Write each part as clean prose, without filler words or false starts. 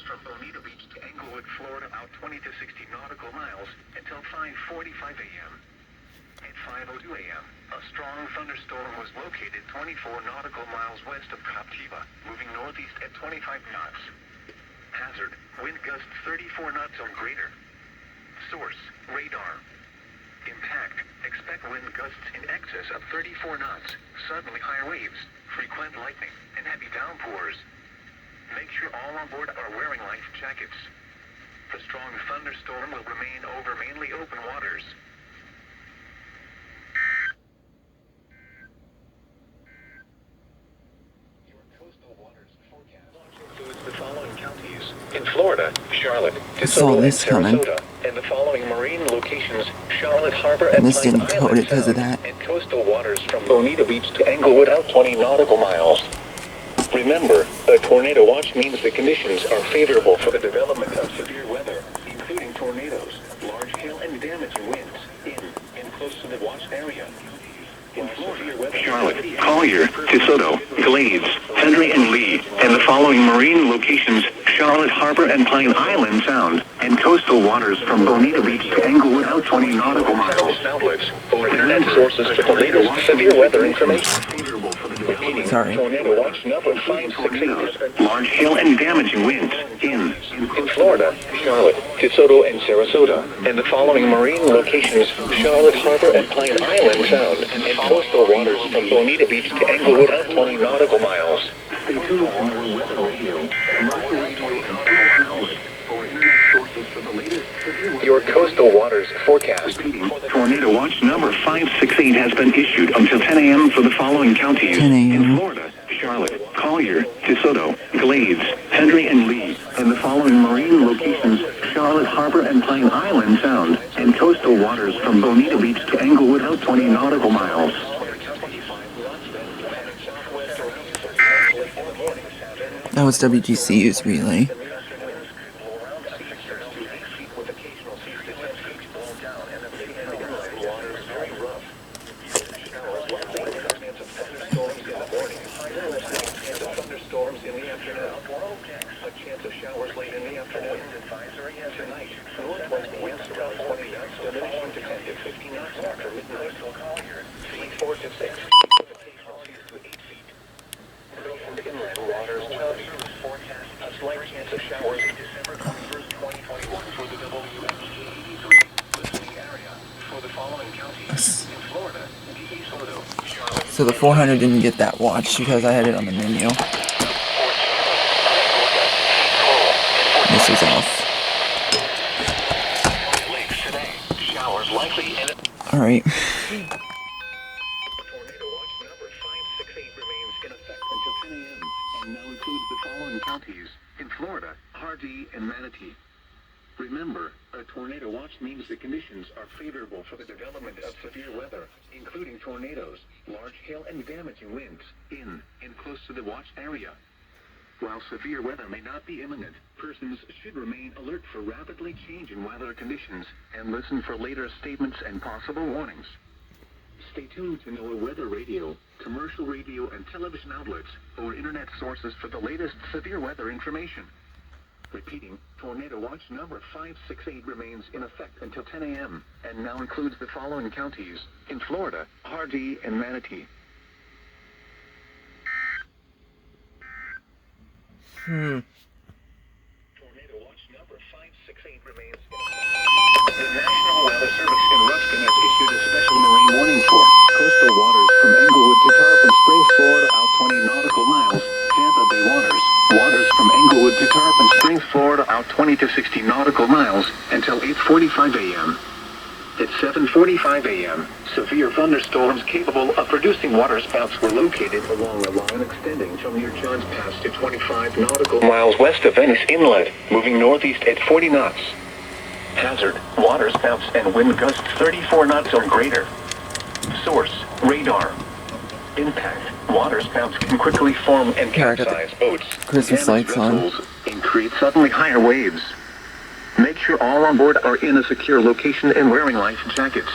from Bonita Beach to Englewood, Florida, out 20 to 60 nautical miles until 5:45 a.m. At 5:02 a.m., a strong thunderstorm was located 24 nautical miles west of Captiva, moving northeast at 25 knots. Hazard, wind gusts 34 knots or greater. Source, radar. Impact, expect wind gusts in excess of 34 knots, suddenly higher waves, frequent lightning, and heavy downpours. Make sure all on board are wearing life jackets. The strong thunderstorm will remain over mainly open waters. Your coastal waters forecast includes the following counties: in Florida, Charlotte, DeSoto, and Sarasota, and the following marine locations: Charlotte Harbor and Pine Island because of that. and coastal waters from Bonita Beach to Englewood out 20 nautical miles. Remember, a tornado watch means the conditions are favorable for the development of severe weather, including tornadoes, large hail, and damaging winds in and close to the watch area. In Florida, Charlotte, Collier, DeSoto, Glades, Henry, and Lee, and the following marine locations: Charlotte Harbor and Pine Island Sound, and coastal waters from Bonita Beach to Englewood out 20 nautical miles. Outlets or internet sources for the latest severe weather information. Sorry. Tornado watch number 568. Large hail and damaging winds in Florida, Charlotte, DeSoto, and Sarasota, and the following marine locations: Charlotte Harbor and Pine Island Sound, and coastal waters from Bonita Beach to Englewood out 20 nautical miles. Stay tuned for more weather radio. Your coastal waters forecast. Tornado watch number 568 has been issued until 10 a.m. for the following counties: 10 a.m. in Florida, Charlotte, Collier, DeSoto, Glades, Henry, and Lee, and the following marine locations: Charlotte Harbor and Pine Island Sound, and coastal waters from Bonita Beach to Englewood out 20 nautical miles. That was WGCU's relay. Thunderstorms in the afternoon. A chance of showers late in the afternoon. Tonight, northwest winds around 20 knots, diminishing to 10 to 15 knots after midnight. Seas 4 to 6. Occasional seas to 8 feet. From inland waters, forecast a slight chance of showers December 21st, 2021 for the WME 83 listening area. For the following counties: in Florida, DeSoto, Charlotte. So the 400 didn't get that watch because I had it on the menu. This is off. Alright. Tornado watch number 568 remains in effect until 10 a.m. and now includes the following counties: in Florida, Hardee, and Manatee. Remember, a tornado watch means the conditions are favorable for the development of severe weather, including tornadoes, large hail, and damaging winds in and close to the watch area. While severe weather may not be imminent, persons should remain alert for rapidly changing weather conditions and listen for later statements and possible warnings. Stay tuned to NOAA weather radio, commercial radio and television outlets, or internet sources for the latest severe weather information. Repeating, tornado watch number 568 remains in effect until 10 a.m. and now includes the following counties: in Florida, Hardee, and Manatee. Tornado watch number 568 remains in effect. The National Weather Service in Ruskin has issued a special marine warning for coastal waters from Englewood to Tarpon Springs, Florida, out 20 nautical miles. Tampa Bay waters. Waters from Englewood to Tarpon Springs, Florida, out 20 to 60 nautical miles until 8:45 a.m. At 7:45 a.m., severe thunderstorms capable of producing waterspouts were located along a line extending from near Johns Pass to 25 nautical miles west of Venice Inlet, moving northeast at 40 knots. Hazard, waterspouts and wind gusts 34 knots or greater. Source, radar. Impact, waterspouts can quickly form and capsize boats, Christmas lights on, and create suddenly higher waves. Make sure all on board are in a secure location and wearing life jackets.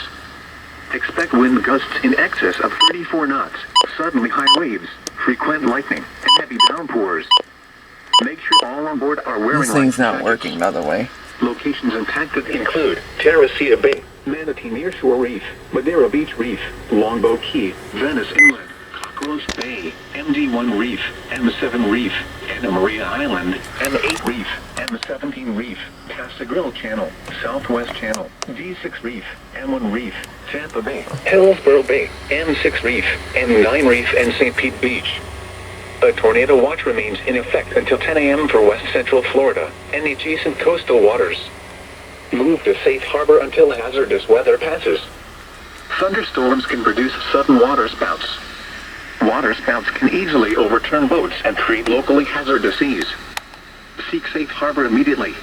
Expect wind gusts in excess of 34 knots, suddenly high waves, frequent lightning, and heavy downpours. Make sure all on board are wearing This thing's life not jackets. working, by the way. Locations impacted include Teresita Bay, Manatee Nearshore Reef, Madeira Beach Reef, Longboat Key, Venice Inlet, Cockroach Bay, MD1 Reef, M7 Reef, Anna Maria Island, M8 Reef, M17 Reef, Casa Grille Channel, Southwest Channel, D6 Reef, M1 Reef, Tampa Bay, Hillsborough Bay, M6 Reef, M9 Reef, and St. Pete Beach. A tornado watch remains in effect until 10 a.m. for west central Florida and the adjacent coastal waters. Move to safe harbor until hazardous weather passes. Thunderstorms can produce sudden water spouts. Water spouts can easily overturn boats and create locally hazardous seas. Seek safe harbor immediately.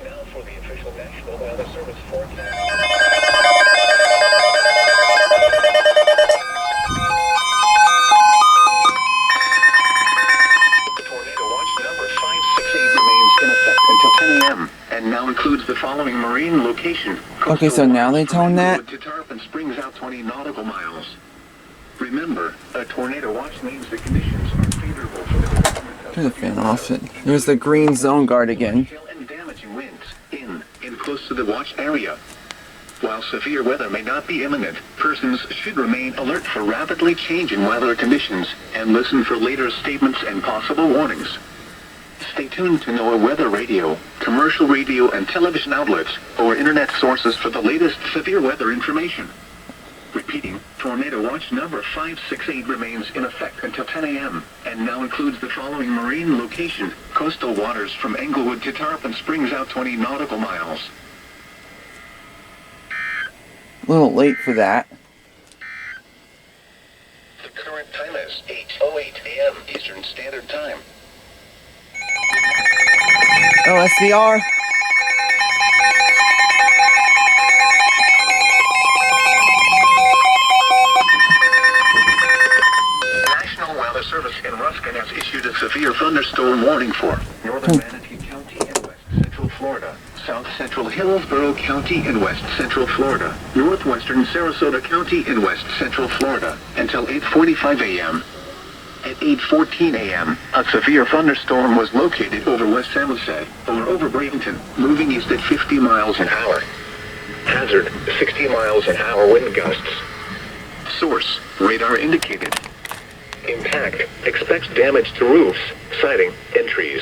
Now for the official National Weather Service forecast. And now includes the following marine location. Okay, so now they tone that? To Tarpon Springs out 20 nautical miles. Remember, a tornado watch means the conditions are favorable for the development of Turn the fan off. There's the green zone guard again. and damaging winds in close to the watch area. While severe weather may not be imminent, persons should remain alert for rapidly changing weather conditions and listen for later statements and possible warnings. Stay tuned to NOAA weather radio, commercial radio and television outlets, or internet sources for the latest severe weather information. Repeating, tornado watch number 568 remains in effect until 10 a.m. and now includes the following marine location: coastal waters from Englewood to Tarpon Springs out 20 nautical miles. A little late for that. The current time is 8:08 a.m. Eastern Standard Time. Oh, SVR. National Weather Service in Ruskin has issued a severe thunderstorm warning for northern Manatee County and west central Florida, south central Hillsborough County and west central Florida, northwestern Sarasota County and west central Florida, until 8:45 a.m. At 8:14 a.m., a severe thunderstorm was located over West San Jose, or over Bradenton, moving east at 50 miles an hour. Hazard, 60 miles an hour wind gusts. Source, radar indicated. Impact, expects damage to roofs, siding, and trees.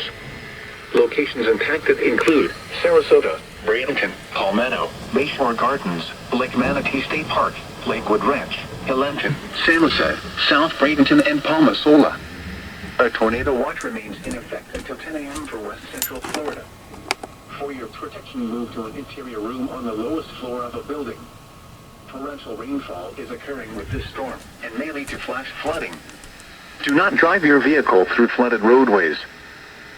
Locations impacted include Sarasota, Bradenton, Palmetto, Bayshore Gardens, Lake Manatee State Park, Lakewood Ranch, Helenton, San Jose, South Bradenton, and Palmasola. A tornado watch remains in effect until 10 a.m. for west central Florida. For your protection, move to an interior room on the lowest floor of a building. Torrential rainfall is occurring with this storm and may lead to flash flooding. Do not drive your vehicle through flooded roadways.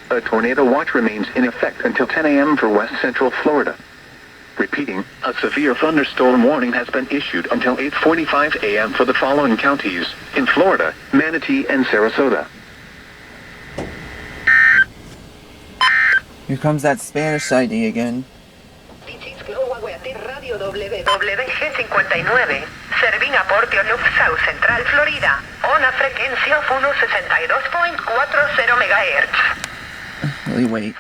A tornado watch remains in effect until 10 a.m. for west central Florida. Repeating, a severe thunderstorm warning has been issued until 8:45 a.m. for the following counties in Florida: Manatee and Sarasota. Here comes that Spanish ID again. Radio WWG59, serving a Port Oneuf, South Central Florida, on a frequency of 162.40 MHz. Really wait.